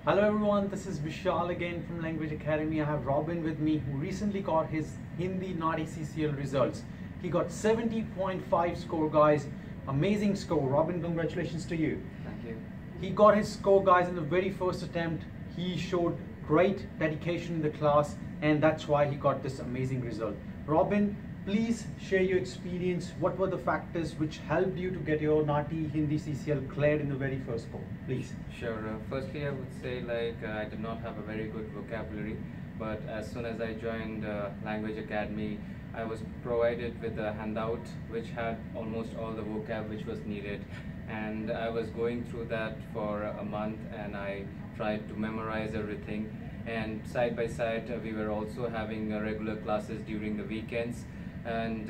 Hello everyone, this is Vishal again from Language Academy. I have Robin with me who recently got his Hindi NAATI CCL results. He got 70.5 score, guys. Amazing score. Robin, congratulations to you. Thank you. He got his score, guys, in the very first attempt. He showed great dedication in the class, and that's why he got this amazing result. Robin, please share your experience. What were the factors which helped you to get your NAATI Hindi CCL cleared in the very first go? Please. Sure. Firstly, I would say I did not have a very good vocabulary, but as soon as I joined Language Academy, I was provided with a handout which had almost all the vocab which was needed, and I was going through that for a month, and I tried to memorize everything. And side by side, we were also having regular classes during the weekends. And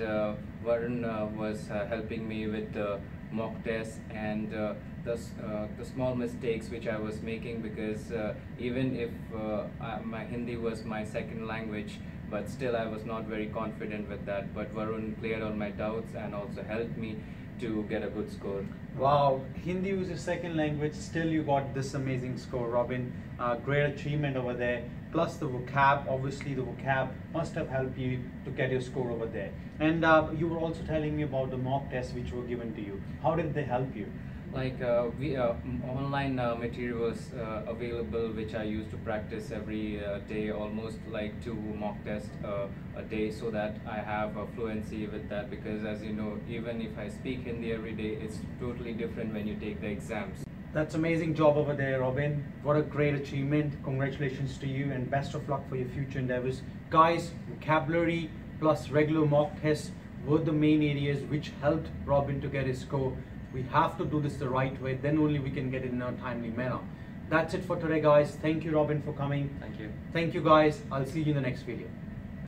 Varun was helping me with the mock tests and the small mistakes which I was making, because even if my Hindi was my second language, but still I was not very confident with that. But Varun cleared all my doubts and also helped me to get a good score. Wow, Hindi was your second language, still you got this amazing score, Robin. Great achievement over there. Plus the vocab, obviously the vocab must have helped you to get your score over there. And you were also telling me about the mock tests which were given to you. How did they help you? Online materials available, which I used to practice every day, almost like 2 mock tests a day, so that I have a fluency with that, because as you know, even if I speak Hindi every day, it's totally different when you take the exams. That's amazing job over there, Robin. What a great achievement. Congratulations to you and best of luck for your future endeavors. Guys, vocabulary plus regular mock tests were the main areas which helped Robin to get his score. We have to do this the right way, then only we can get it in a timely manner. That's it for today, guys. Thank you, Robin, for coming. Thank you. Thank you, guys. I'll see you in the next video.